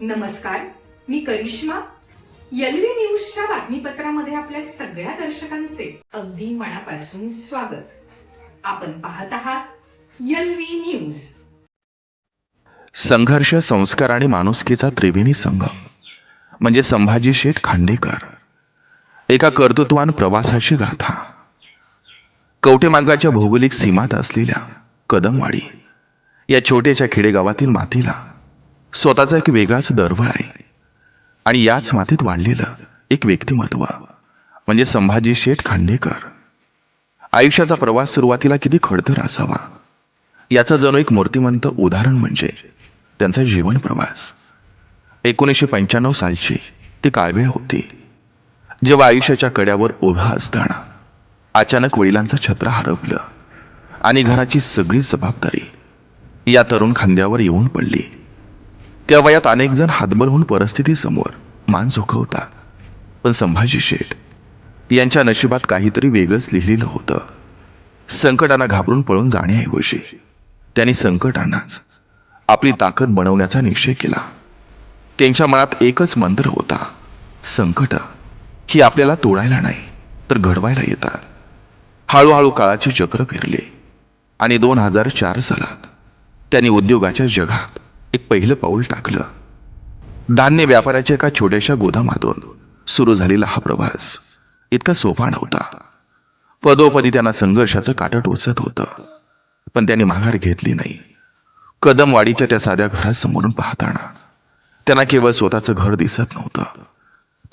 नमस्कार, मी करिश्मा. एलव्ही न्यूजच्या बातमीपत्रामध्ये आपल्या सगळ्या दर्शकांचे अगदी मनापासून स्वागत. आपण पाहत आहात एलव्ही न्यूज. संघर्ष, संस्कार आणि माणुसकीचा त्रिवेणी संगम म्हणजे संभाजी शेठ खांडेकर. एका कर्तृत्वान प्रवासाची गाथा. कवठेमहांकाळच्या भौगोलिक सीमात असलेल्या कदमवाडी या छोट्याशा खेडेगावातील मातीला स्वतःचा एक वेगळाच दरवळ आहे. आणि याच मातीत वाढलेलं एक व्यक्तिमत्व म्हणजे संभाजी शेठ खांडेकर. आयुष्याचा प्रवास सुरुवातीला किती खडतर असावा याचं जणू एक मूर्तिमंत उदाहरण म्हणजे त्यांचा जीवन प्रवास. 1995 सालची ती काळवेळ होती, जेव्हा आयुष्याच्या कड्यावर उभा असताना अचानक वडिलांचं छत्र हरपलं आणि घराची सगळी जबाबदारी या तरुण खांद्यावर येऊन पडली. त्या वयात अनेक जण हातबल होऊन परिस्थितीसमोर मान झुकवतात, पण संभाजी शेठ यांच्या नशिबात काहीतरी वेगळंच लिहिलेलं होतं. संकटांना घाबरून पळून जाण्याऐवजी त्यांनी संकटांनाच आपली ताकद बनवण्याचा निश्चय केला. त्यांच्या मनात एकच मंत्र होता, संकट ही आपल्याला तोडायला नाही तर घडवायला येतात. हळूहळू काळाची चक्र फिरले आणि 2004 सालात त्यांनी उद्योगाच्या जगात एक पहिलं पाऊल टाकलं. धान्य व्यापाराच्या एका छोट्याशा गोदामातून सुरू झालेला हा प्रवास इतका सोपा नव्हता. पदोपदी त्यांना संघर्षाचं काटं टोचत होतं, पण त्यांनी माघार घेतली नाही. कदमवाडीच्या त्या साध्या घरासमोरून पाहताना त्यांना केवळ स्वतःचं घर दिसत नव्हतं,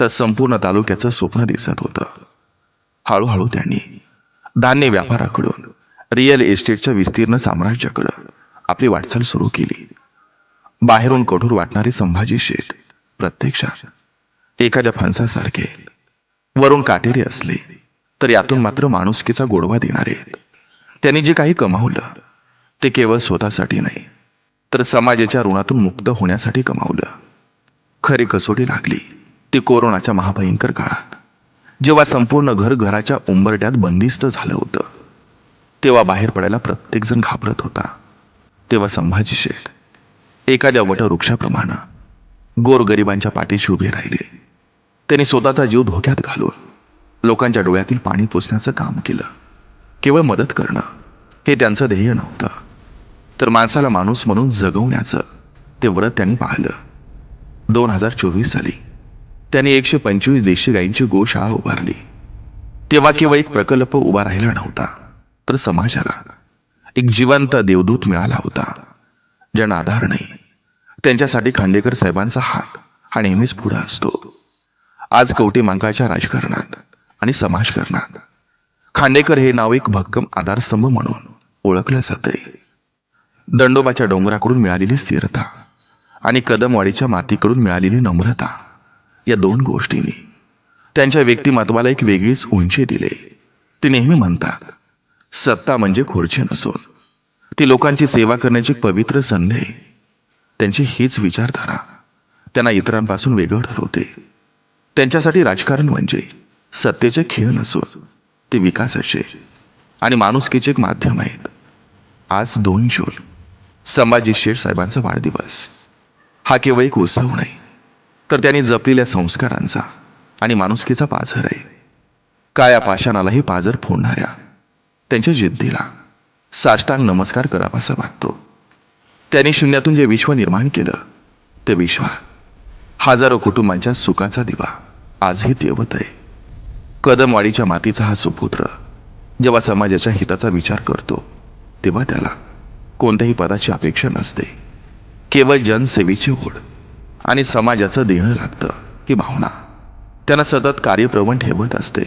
तर संपूर्ण तालुक्याचं स्वप्न दिसत होतं. हळूहळू त्यांनी धान्य व्यापाराकडून रिअल एस्टेटच्या विस्तीर्ण साम्राज्याकडे आपली वाटचाल सुरू केली. बाहेरून कठोर वाटणारे संभाजी शेठ प्रत्यक्षात एखाद्या फणसासारखे, वरून काटेरी असले तर यातून मात्र माणुसकीचा गोडवा देणारे. त्यांनी जे काही कमावलं ते केवळ स्वतःसाठी नाही तर समाजाच्या ऋणातून मुक्त होण्यासाठी कमावलं. खरी कसोटी लागली ती कोरोनाच्या महाभयंकर काळात, जेव्हा संपूर्ण घर घराच्या उंबरट्यात बंदिस्त झालं होतं. तेव्हा बाहेर पडायला प्रत्येक जण घाबरत होता. तेव्हा संभाजी शेठ एखाद्या वटवृक्षाप्रमाणे गोरगरिबांच्या पाठीशी उभे राहिले. त्यांनी स्वतःचा जीव धोक्यात घालून लोकांच्या डोळ्यातील पाणी पुसण्याचं काम केलं. केवळ मदत करणं हे त्यांचं ध्येय नव्हतं, तर माणसाला माणूस म्हणून जगवण्याचं ते व्रत त्यांनी पाहिलं. 2024 साली त्यांनी 125 देशी गायींची गोशाळा उभारली. तेव्हा केवळ एक प्रकल्प उभा राहिला नव्हता, तर समाजाला एक जिवंत देवदूत मिळाला होता, ज्यांना आधार नाही. त्यांच्यासाठी खांडेकर साहेबांचा हात हा नेहमीच पुढे असतो. आज कवठेमहांकाळच्या राजकारणात आणि समाजकारणात खांडेकर हे नाव एक भक्कम आधारस्तंभ म्हणून ओळखलं जाते. दंडोबाच्या डोंगराकडून मिळालेली स्थिरता आणि कदमवाडीच्या मातीकडून मिळालेली नम्रता या दोन गोष्टींनी त्यांच्या व्यक्तिमत्वाला एक वेगळीच उंची दिली. ते नेहमी म्हणतात, सत्ता म्हणजे खुर्ची नसून ती लोकांची सेवा करण्याची पवित्र संधी आहे. त्यांची हीच विचारधारा त्यांना इतरांपासून वेगळं ठरवते. त्यांच्यासाठी राजकारण म्हणजे सत्तेचे खेळ नसून ते विकासाचे आणि माणुसकीचे एक माध्यम आहेत. आज 2 जून संभाजी शेठ साहेबांचा वाढदिवस. हा केवळ एक उत्सव नाही, तर त्यांनी जपलेल्या संस्कारांचा आणि माणुसकीचा पाझर आहे. काळ्या पाषाणालाही पाझर फोडणाऱ्या त्यांच्या जिद्दीला साष्टांग नमस्कार करावासा वाटतो. त्यांनी शून्यातून जे विश्व निर्माण केलं ते विश्वात हजारो कुटुंबांच्या सुखाचा दिवा आजही तेवत आहे. कदमवाडीच्या मातीचा हा सुपुत्र जेव्हा समाजाच्या हिताचा विचार करतो तेव्हा त्याला कोणत्याही पदाची अपेक्षा नसते. केवळ जनसेवेची ओढ आणि समाजाचं देणं लागतं ही भावना त्यांना सतत कार्यप्रवण ठेवत असते.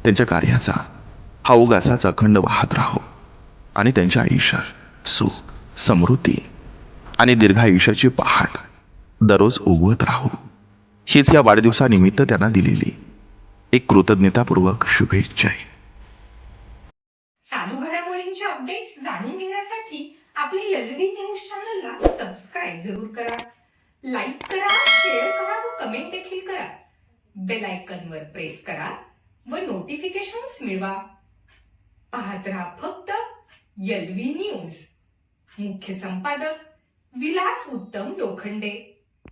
त्यांच्या कार्याचा हा ओघ असाच अखंड वाहत राहो आणि त्यांच्या आयुष्यात सुख, समृद्धी आणि दीर्घायुष्याची पहाट दररोज उगवत राहो. हीच या वाढदिवसानिमित्त त्यांना दिलेली एक कृतज्ञतापूर्वक शुभेच्छा आहे. चालू घडामोडींचे अपडेट्स जाणून घेण्यासाठी आपल्या एलव्ही न्यूज चॅनलला सबस्क्राईब जरूर करा, लाईक करा, शेअर करा व कमेंट देखील करा. बेल आयकॉनवर प्रेस करा व नोटिफिकेशन्स मिळवा. पाहत राहा फक्त एलव्ही न्यूज. मुख्य संपादक विलास उत्तम लोखंडे.